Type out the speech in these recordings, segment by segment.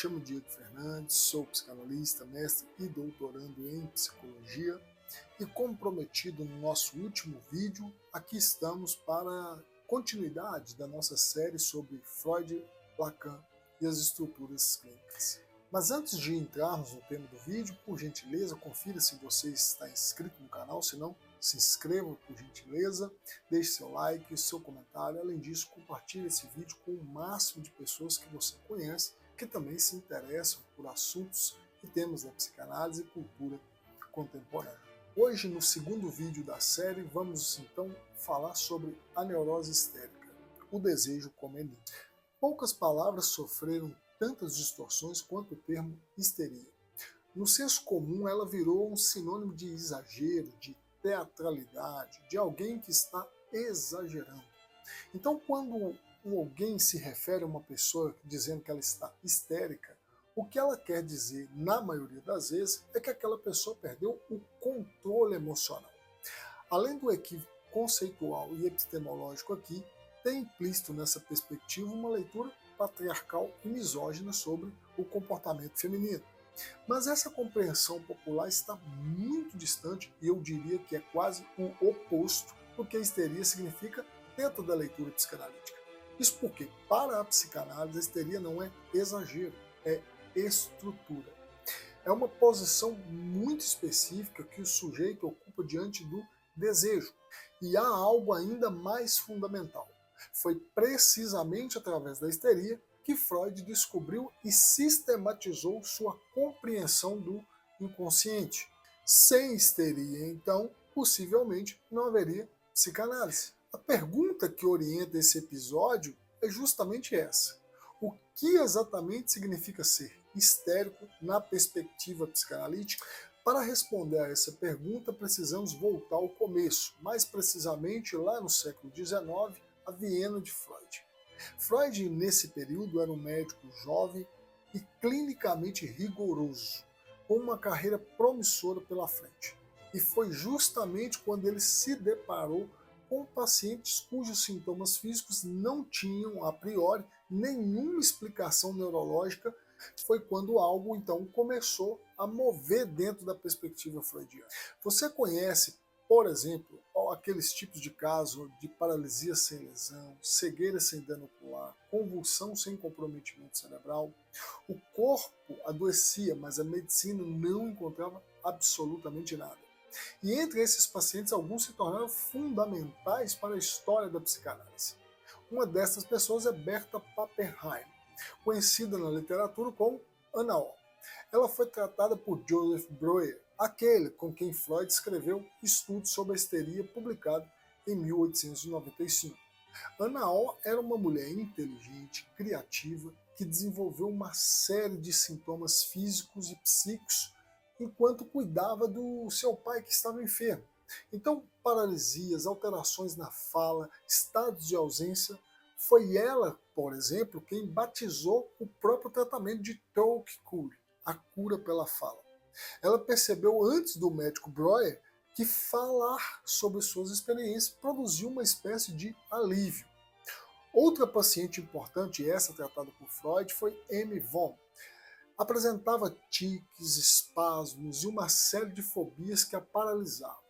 chamo Diego Fernandes, sou psicanalista, mestre e doutorando em psicologia e como prometido no nosso último vídeo, aqui estamos para a continuidade da nossa série sobre Freud, Lacan e as estruturas clínicas. Mas antes de entrarmos no tema do vídeo, por gentileza, confira se você está inscrito no canal, se não, se inscreva por gentileza, deixe seu like, seu comentário, além disso, compartilhe esse vídeo com o máximo de pessoas que você conhece, que também se interessam por assuntos e temas da psicanálise e cultura contemporânea. Hoje, no segundo vídeo da série, vamos então falar sobre a neurose histérica, o desejo como enigma. Poucas palavras sofreram tantas distorções quanto o termo histeria. No senso comum, ela virou um sinônimo de exagero, de teatralidade, de alguém que está exagerando. Então, quando alguém se refere a uma pessoa dizendo que ela está histérica, o que ela quer dizer, na maioria das vezes, é que aquela pessoa perdeu o controle emocional. Além do equívoco conceitual e epistemológico aqui, tem implícito nessa perspectiva uma leitura patriarcal e misógina sobre o comportamento feminino. Mas essa compreensão popular está muito distante e eu diria que é quase o oposto do que a histeria significa dentro da leitura psicanalítica. Isso porque, para a psicanálise, a histeria não é exagero, é estrutura. É uma posição muito específica que o sujeito ocupa diante do desejo. E há algo ainda mais fundamental. Foi precisamente através da histeria que Freud descobriu e sistematizou sua compreensão do inconsciente. Sem histeria, então, possivelmente não haveria psicanálise. A pergunta que orienta esse episódio é justamente essa. O que exatamente significa ser histérico na perspectiva psicanalítica? Para responder a essa pergunta, precisamos voltar ao começo, mais precisamente lá no século XIX, a Viena de Freud. Freud, nesse período, era um médico jovem e clinicamente rigoroso, com uma carreira promissora pela frente. E foi justamente quando ele se deparou com pacientes cujos sintomas físicos não tinham, a priori, nenhuma explicação neurológica, foi quando algo, então, começou a mover dentro da perspectiva freudiana. Você conhece, por exemplo, aqueles tipos de caso de paralisia sem lesão, cegueira sem dano ocular, convulsão sem comprometimento cerebral. O corpo adoecia, mas a medicina não encontrava absolutamente nada. E entre esses pacientes, alguns se tornaram fundamentais para a história da psicanálise. Uma dessas pessoas é Berta Pappenheim, conhecida na literatura como Ana O. Ela foi tratada por Joseph Breuer, aquele com quem Freud escreveu Estudos sobre a Histeria, publicado em 1895. Ana O era uma mulher inteligente, criativa, que desenvolveu uma série de sintomas físicos e psíquicos enquanto cuidava do seu pai que estava enfermo. Então, paralisias, alterações na fala, estados de ausência. Foi ela, por exemplo, quem batizou o próprio tratamento de Talk-Cure, a cura pela fala. Ela percebeu antes do médico Breuer que falar sobre suas experiências produziu uma espécie de alívio. Outra paciente importante, essa tratada por Freud, foi Amy Von. Apresentava tiques, espasmos e uma série de fobias que a paralisavam.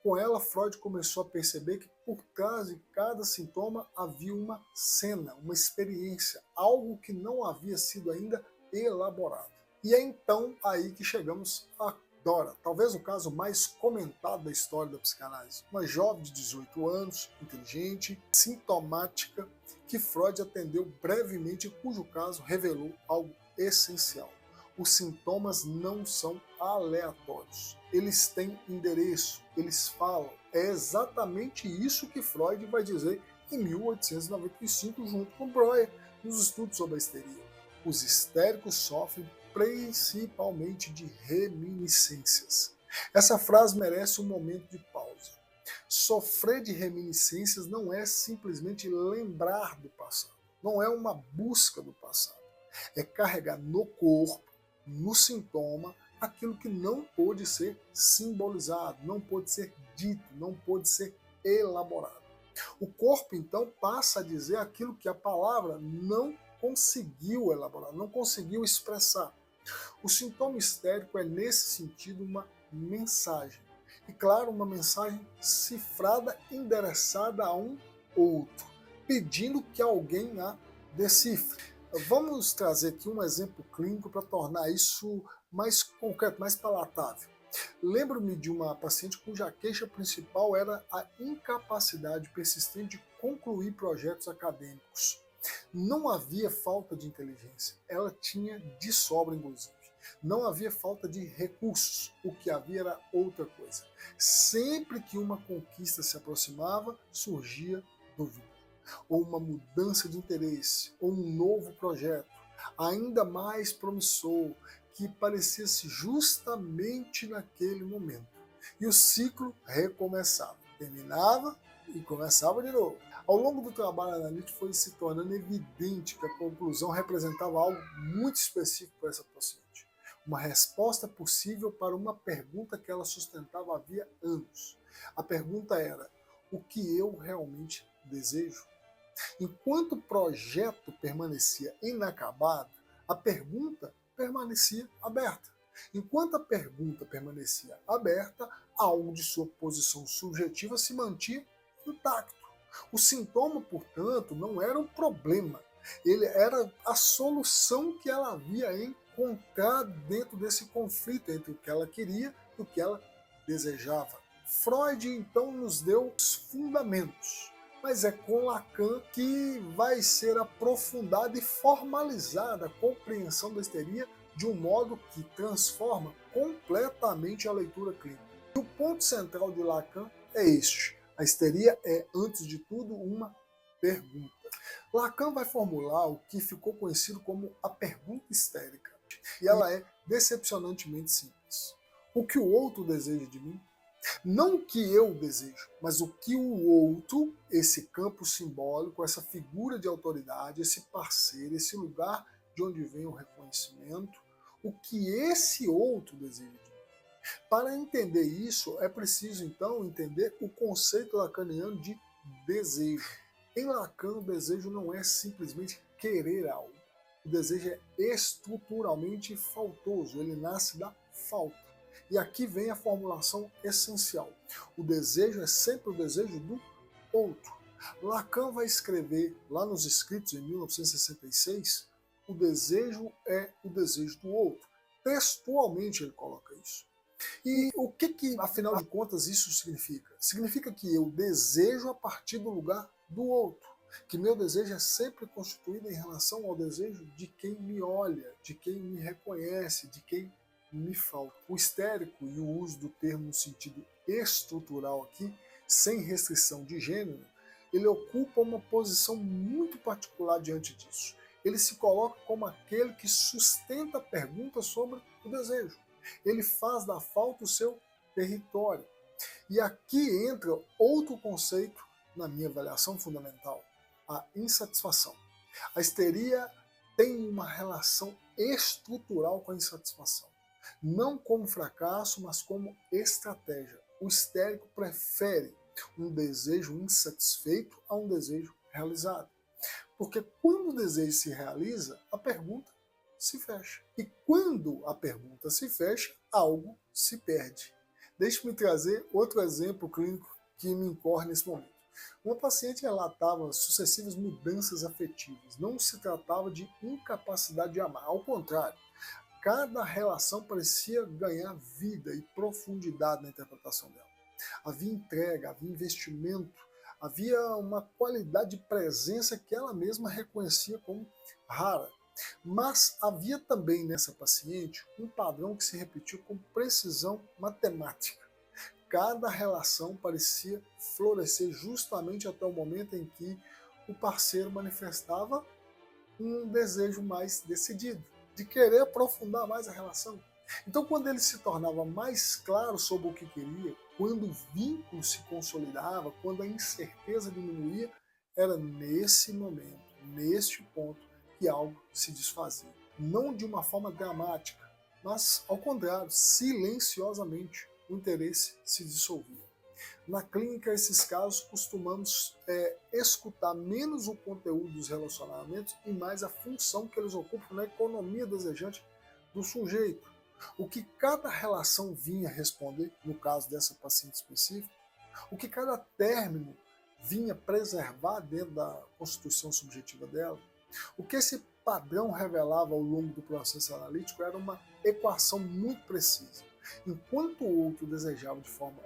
Com ela, Freud começou a perceber que por trás de cada sintoma havia uma cena, uma experiência, algo que não havia sido ainda elaborado. E é então aí que chegamos a Dora, talvez o caso mais comentado da história da psicanálise. Uma jovem de 18 anos, inteligente, sintomática, que Freud atendeu brevemente e cujo caso revelou algo essencial. Os sintomas não são aleatórios. Eles têm endereço, eles falam. É exatamente isso que Freud vai dizer em 1895, junto com Breuer, nos estudos sobre a histeria. Os histéricos sofrem principalmente de reminiscências. Essa frase merece um momento de pausa. Sofrer de reminiscências não é simplesmente lembrar do passado, não é uma busca do passado. É carregar no corpo, no sintoma, aquilo que não pôde ser simbolizado, não pôde ser dito, não pôde ser elaborado. O corpo, então, passa a dizer aquilo que a palavra não conseguiu elaborar, não conseguiu expressar. O sintoma histérico é, nesse sentido, uma mensagem. E, claro, uma mensagem cifrada, endereçada a um outro, pedindo que alguém a decifre. Vamos trazer aqui um exemplo clínico para tornar isso mais concreto, mais palatável. Lembro-me de uma paciente cuja queixa principal era a incapacidade persistente de concluir projetos acadêmicos. Não havia falta de inteligência, ela tinha de sobra, inclusive. Não havia falta de recursos, o que havia era outra coisa. Sempre que uma conquista se aproximava, surgia dúvida, ou uma mudança de interesse, ou um novo projeto, ainda mais promissor, que parecia-se justamente naquele momento. E o ciclo recomeçava, terminava e começava de novo. Ao longo do trabalho analítico foi se tornando evidente que a conclusão representava algo muito específico para essa paciente. Uma resposta possível para uma pergunta que ela sustentava havia anos. A pergunta era: o que eu realmente desejo? Enquanto o projeto permanecia inacabado, a pergunta permanecia aberta. Enquanto a pergunta permanecia aberta, algo de sua posição subjetiva se mantinha intacto. O sintoma, portanto, não era um problema, ele era a solução que ela havia encontrado dentro desse conflito entre o que ela queria e o que ela desejava. Freud, então, nos deu os fundamentos, mas é com Lacan que vai ser aprofundada e formalizada a compreensão da histeria de um modo que transforma completamente a leitura clínica. E o ponto central de Lacan é este: a histeria é, antes de tudo, uma pergunta. Lacan vai formular o que ficou conhecido como a pergunta histérica, e ela é decepcionantemente simples. O que o outro deseja de mim? Não o que eu desejo, mas o que o outro, esse campo simbólico, essa figura de autoridade, esse parceiro, esse lugar de onde vem o reconhecimento, o que esse outro deseja de mim. Para entender isso, é preciso então entender o conceito lacaniano de desejo. Em Lacan, o desejo não é simplesmente querer algo. O desejo é estruturalmente faltoso, ele nasce da falta. E aqui vem a formulação essencial. O desejo é sempre o desejo do outro. Lacan vai escrever lá nos escritos em 1966, o desejo é o desejo do outro. Textualmente ele coloca isso. E o que, afinal de contas, isso significa? Significa que eu desejo a partir do lugar do outro, que meu desejo é sempre constituído em relação ao desejo de quem me olha, de quem me reconhece, de quem me falta. O histérico, e o uso do termo no sentido estrutural aqui, sem restrição de gênero, ele ocupa uma posição muito particular diante disso. Ele se coloca como aquele que sustenta a pergunta sobre o desejo. Ele faz da falta o seu território. E aqui entra outro conceito na minha avaliação fundamental, a insatisfação. A histeria tem uma relação estrutural com a insatisfação. Não como fracasso, mas como estratégia. O histérico prefere um desejo insatisfeito a um desejo realizado. Porque quando o desejo se realiza, a pergunta se fecha. E quando a pergunta se fecha, algo se perde. Deixe-me trazer outro exemplo clínico que me incorre nesse momento. Uma paciente relatava sucessivas mudanças afetivas. Não se tratava de incapacidade de amar, ao contrário. Cada relação parecia ganhar vida e profundidade na interpretação dela. Havia entrega, havia investimento, havia uma qualidade de presença que ela mesma reconhecia como rara. Mas havia também nessa paciente um padrão que se repetiu com precisão matemática. Cada relação parecia florescer justamente até o momento em que o parceiro manifestava um desejo mais decidido, de querer aprofundar mais a relação. Então, quando ele se tornava mais claro sobre o que queria, quando o vínculo se consolidava, quando a incerteza diminuía, era nesse momento, neste ponto, que algo se desfazia. Não de uma forma dramática, mas, ao contrário, silenciosamente, o interesse se dissolvia. Na clínica, esses casos costumamos escutar menos o conteúdo dos relacionamentos e mais a função que eles ocupam na economia desejante do sujeito. O que cada relação vinha responder, no caso dessa paciente específica, o que cada término vinha preservar dentro da constituição subjetiva dela, o que esse padrão revelava ao longo do processo analítico era uma equação muito precisa. Enquanto o outro desejava de forma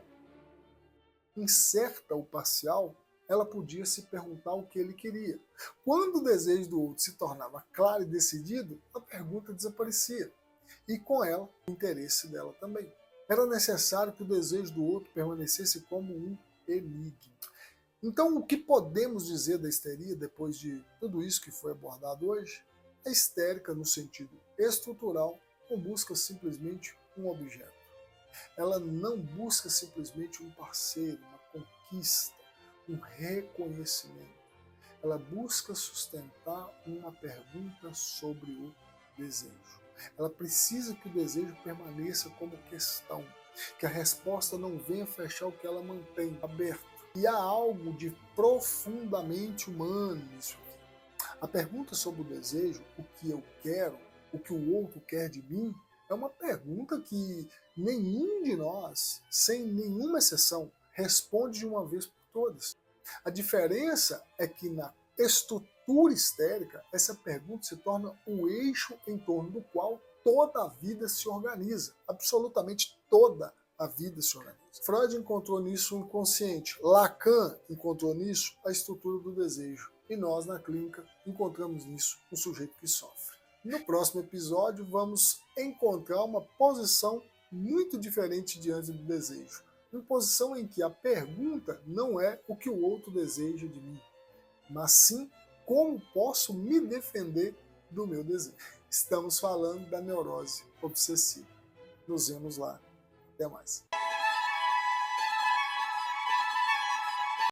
incerta ou parcial, ela podia se perguntar o que ele queria. Quando o desejo do outro se tornava claro e decidido, a pergunta desaparecia. E com ela, o interesse dela também. Era necessário que o desejo do outro permanecesse como um enigma. Então, o que podemos dizer da histeria depois de tudo isso que foi abordado hoje? A histérica, no sentido estrutural, não busca simplesmente um objeto. Ela não busca simplesmente um parceiro, uma conquista, um reconhecimento. Ela busca sustentar uma pergunta sobre o desejo. Ela precisa que o desejo permaneça como questão, que a resposta não venha fechar o que ela mantém aberto. E há algo de profundamente humano nisso aqui. A pergunta sobre o desejo, o que eu quero, o que o outro quer de mim, é uma pergunta que nenhum de nós, sem nenhuma exceção, responde de uma vez por todas. A diferença é que na estrutura histérica, essa pergunta se torna o eixo em torno do qual toda a vida se organiza, absolutamente toda a vida se organiza. Freud encontrou nisso o inconsciente, Lacan encontrou nisso a estrutura do desejo, e nós na clínica encontramos nisso o sujeito que sofre. No próximo episódio vamos encontrar uma posição muito diferente diante do desejo, uma posição em que a pergunta não é o que o outro deseja de mim, mas sim como posso me defender do meu desejo. Estamos falando da neurose obsessiva. Nos vemos lá. Até mais.